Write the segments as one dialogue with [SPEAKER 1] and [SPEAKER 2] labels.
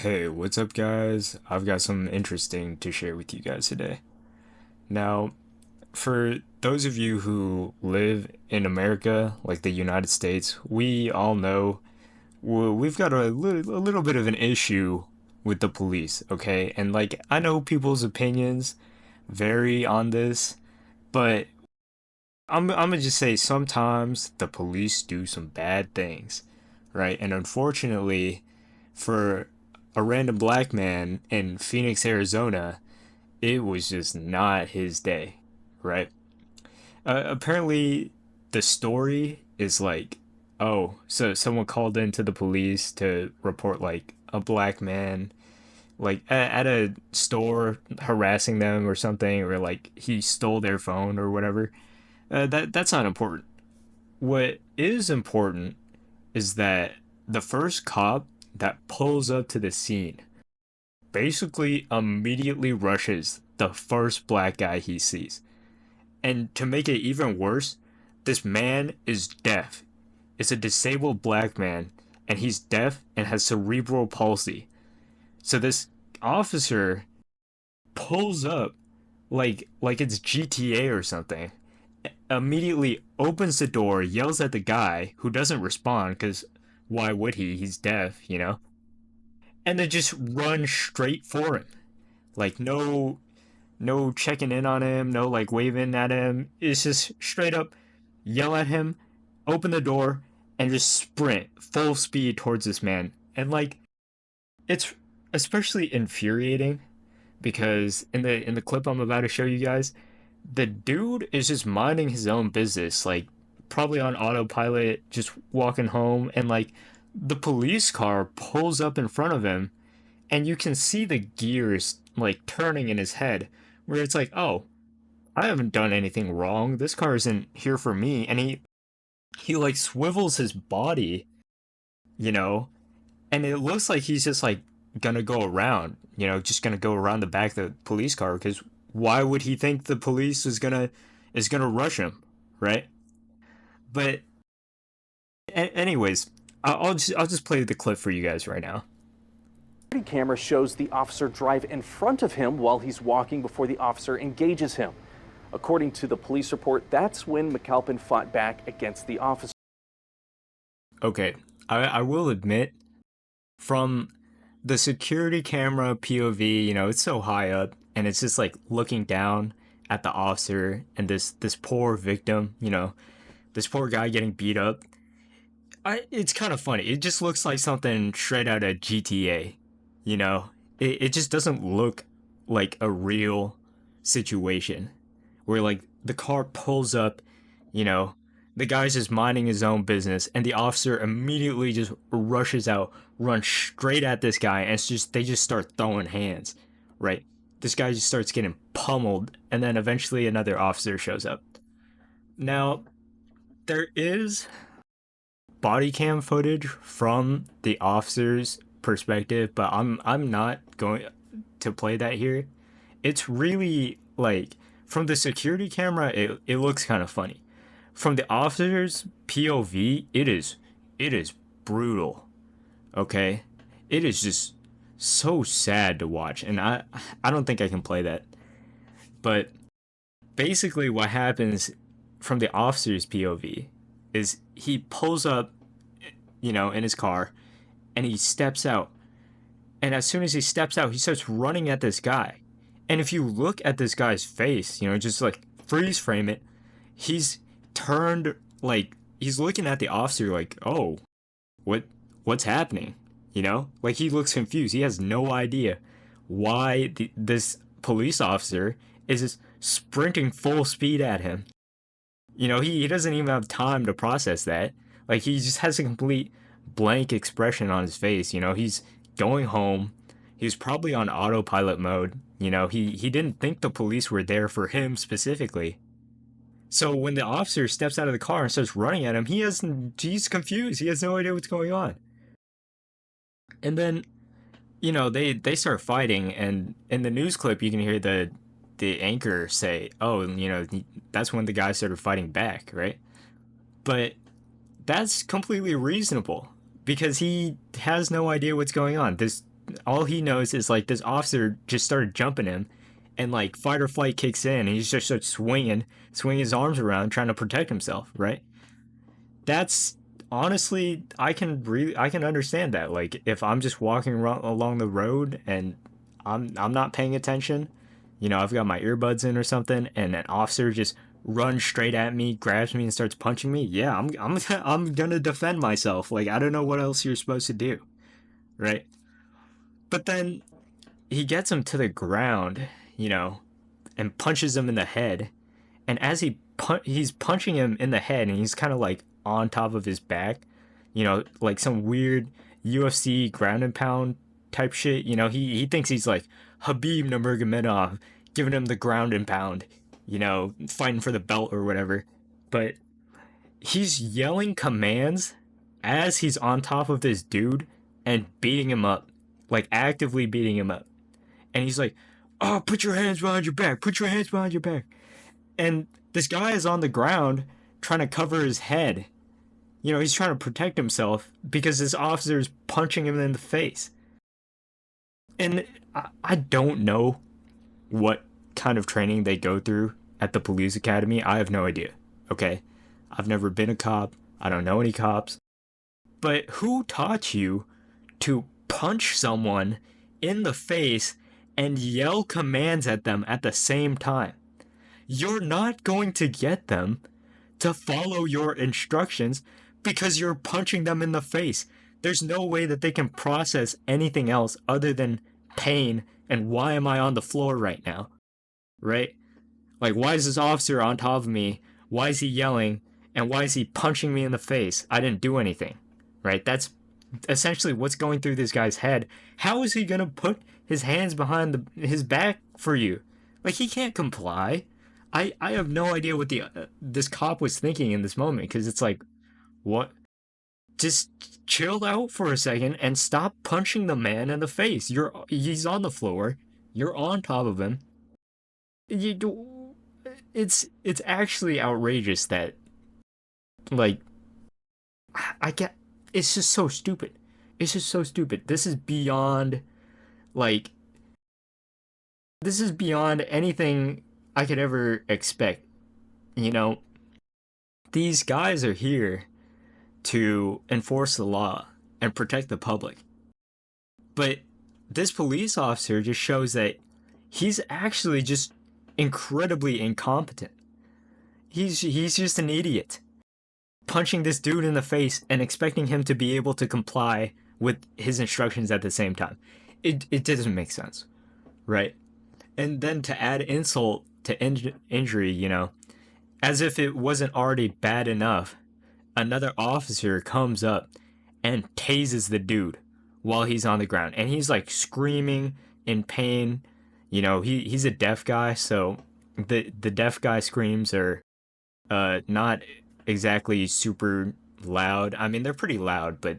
[SPEAKER 1] Hey, what's up, guys? I've got something interesting to share with you guys today. Now, for those of you who live in America, like the United States, we all know we've got a little bit of an issue with the police, okay? And like, I know people's opinions vary on this, but I'm gonna just say sometimes the police do some bad things, right? And unfortunately, for a random black man in Phoenix, Arizona, it was just not his day, right? Apparently, the story is like, oh, so someone called into the police to report like a black man like at a store harassing them or something, or like he stole their phone or whatever. That's not important. What is important is that the first cop that pulls up to the scene basically immediately rushes the first black guy he sees. And to make it even worse, this man is deaf. It's a disabled black man, and he's deaf and has cerebral palsy. So this officer pulls up like it's GTA or something. Immediately opens the door, yells at the guy who doesn't respond because why would he? He's deaf, you know? And then just run straight for him. Like no checking in on him, no like waving at him. It's just straight up yell at him, open the door, and just sprint full speed towards this man. And like it's especially infuriating because in the clip I'm about to show you guys, the dude is just minding his own business, like probably on autopilot, just walking home, and like the police car pulls up in front of him, and you can see the gears like turning in his head, where it's like, oh, I haven't done anything wrong. This car isn't here for me, and he like swivels his body, you know, and it looks like he's just like gonna go around, just gonna go around the back of the police car because why would he think the police is gonna rush him, right? But anyways, I'll just play the clip for you guys right now.
[SPEAKER 2] Security camera shows the officer drive in front of him while he's walking before the officer engages him. According to the police report, that's when McAlpin fought back against the officer.
[SPEAKER 1] Okay, I will admit, from the security camera POV, it's so high up and it's just like looking down at the officer and this poor victim, this poor guy getting beat up. It's kind of funny. It just looks like something straight out of GTA, you know? It just doesn't look like a real situation where like the car pulls up, you know, the guy's just minding his own business and the officer immediately just rushes out, runs straight at this guy, and it's just they just start throwing hands, right? This guy just starts getting pummeled, and then eventually another officer shows up. Now, there is body cam footage from the officer's perspective, but I'm not going to play that here. It's really like from the security camera, it looks kind of funny. From the officer's POV, it is brutal. Okay? It is just so sad to watch, and I don't think I can play that. But basically what happens from the officer's POV is he pulls up, in his car and he steps out. And as soon as he steps out, he starts running at this guy. And if you look at this guy's face, just like freeze frame it, he's turned like he's looking at the officer like, "Oh, what's happening?" Like he looks confused. He has no idea why this police officer is just sprinting full speed at him. He doesn't even have time to process that. Like he just has a complete blank expression on his face. He's going home. He's probably on autopilot mode. He didn't think the police were there for him specifically. So when the officer steps out of the car and starts running at him, he's confused. He has no idea what's going on. And then, they start fighting, and in the news clip you can hear the anchor say, "Oh, that's when the guy started fighting back," right? But that's completely reasonable because he has no idea what's going on. all he knows is like this officer just started jumping him, and like fight or flight kicks in, and he just starts swinging his arms around, trying to protect himself. Right? That's honestly, I can understand that. Like if I'm just walking along the road and I'm not paying attention, I've got my earbuds in or something, and an officer just runs straight at me, grabs me, and starts punching me. Yeah, I'm gonna defend myself. Like I don't know what else you're supposed to do, right? But then he gets him to the ground, you know, and punches him in the head. And as he's punching him in the head, and he's kind of like on top of his back, like some weird UFC ground and pound type shit. He thinks he's like Habib Nurmagomedov giving him the ground and pound, fighting for the belt or whatever. But he's yelling commands as he's on top of this dude and beating him up, like actively beating him up. And he's like, "Oh, put your hands behind your back. Put your hands behind your back." And this guy is on the ground trying to cover his head. He's trying to protect himself because this officer is punching him in the face. And I don't know what kind of training they go through at the police academy. I have no idea. Okay. I've never been a cop. I don't know any cops. But who taught you to punch someone in the face and yell commands at them at the same time? You're not going to get them to follow your instructions because you're punching them in the face. There's no way that they can process anything else other than pain and why am I on the floor right now? Right? Like, why is this officer on top of me? Why is he yelling? And why is he punching me in the face? I didn't do anything. Right? That's essentially what's going through this guy's head. How is he going to put his hands behind his back for you? Like, he can't comply. I have no idea what this cop was thinking in this moment, because it's like, what? Just chill out for a second and stop punching the man in the face. He's on the floor. You're on top of him. You do. It's actually outrageous that, like, I get. It's just so stupid. It's just so stupid. Like, this is beyond anything I could ever expect. You know, these guys are here to enforce the law and protect the public. But this police officer just shows that he's actually just incredibly incompetent. He's just an idiot. Punching this dude in the face and expecting him to be able to comply with his instructions at the same time. It doesn't make sense, right? And then to add insult to injury, as if it wasn't already bad enough, another officer comes up and tases the dude while he's on the ground. And he's like screaming in pain. He's a deaf guy, so the deaf guy screams are not exactly super loud. I mean, they're pretty loud, but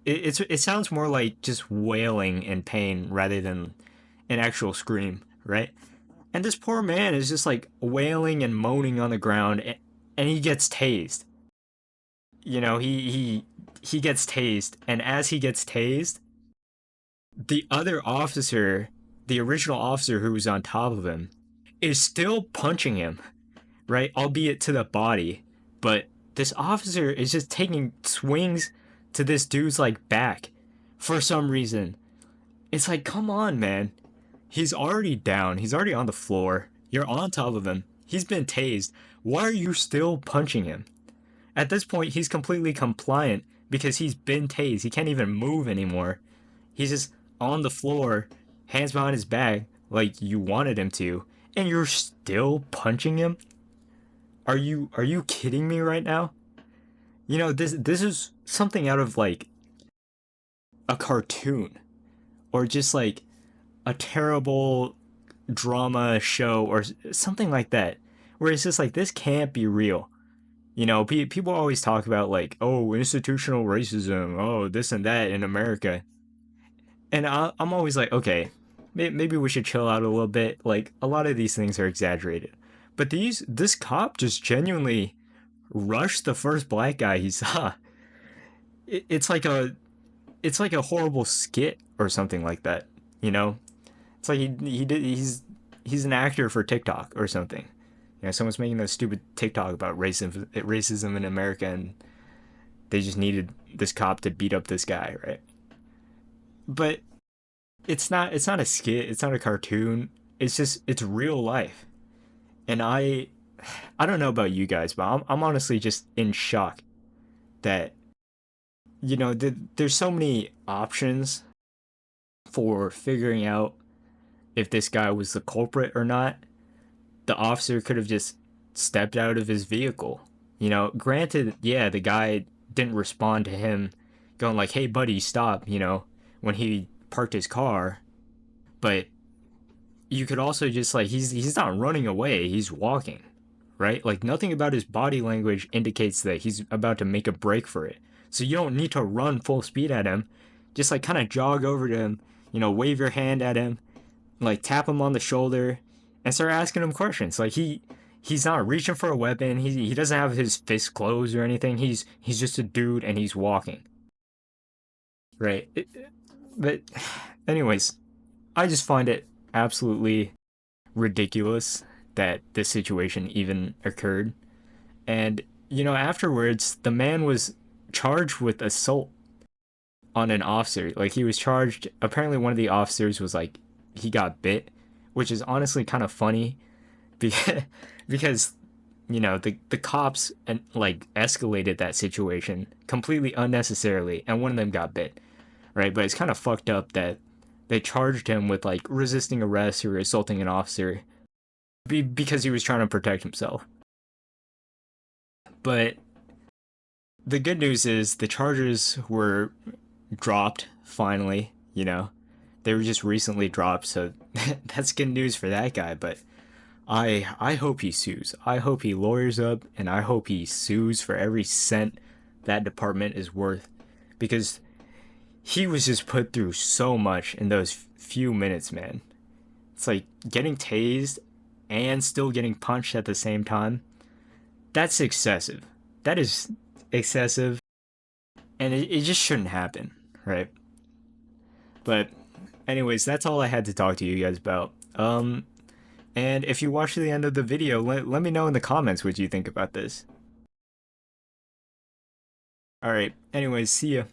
[SPEAKER 1] it sounds more like just wailing in pain rather than an actual scream, right? And this poor man is just like wailing and moaning on the ground, and he gets tased. He gets tased, and as he gets tased, the other officer, the original officer who was on top of him, is still punching him, right? Albeit to the body, but this officer is just taking swings to this dude's like back for some reason. It's like, come on, man. He's already down. He's already on the floor. You're on top of him. He's been tased. Why are you still punching him? At this point, he's completely compliant because he's been tased. He can't even move anymore. He's just on the floor, hands behind his back, like you wanted him to, and you're still punching him? Are you kidding me right now? This is something out of like a cartoon or just like a terrible drama show or something like that, where it's just like, this can't be real. People always talk about like, oh, institutional racism, oh, this and that in America. And I'm always like, okay, maybe we should chill out a little bit. Like, a lot of these things are exaggerated. But this cop just genuinely rushed the first black guy he saw. It's like it's like a horrible skit or something like that. You know, it's like he's an actor for TikTok or something. You know, someone's making a stupid TikTok about racism in America, and they just needed this cop to beat up this guy, right? But it's not a skit, it's not a cartoon. It's real life. And I don't know about you guys, but I'm honestly just in shock that there's so many options for figuring out if this guy was the culprit or not. The officer could have just stepped out of his vehicle. Granted, yeah, the guy didn't respond to him going like, "Hey buddy, stop," when he parked his car, but you could also just like he's not running away, he's walking, right? Like nothing about his body language indicates that he's about to make a break for it. So you don't need to run full speed at him. Just like kind of jog over to him, wave your hand at him, like tap him on the shoulder and start asking him questions. Like he's not reaching for a weapon. He doesn't have his fist closed or anything. He's just a dude and he's walking. Right? But anyways, I just find it absolutely ridiculous that this situation even occurred. And afterwards, the man was charged with assault on an officer. Like he was charged. Apparently, one of the officers was like he got bit, which is honestly kind of funny because because the cops and like escalated that situation completely unnecessarily, and one of them got bit, right? But it's kind of fucked up that they charged him with like resisting arrest or assaulting an officer because he was trying to protect himself. But the good news is the charges were dropped finally. They were just recently dropped, so that's good news for that guy. But I hope he sues. I hope he lawyers up, and I hope he sues for every cent that department is worth, because he was just put through so much in those few minutes, man. It's like getting tased and still getting punched at the same time. That's excessive. That is excessive, and it just shouldn't happen, right? But anyways, that's all I had to talk to you guys about. And if you watch to the end of the video, let me know in the comments what you think about this. All right. Anyways, see ya.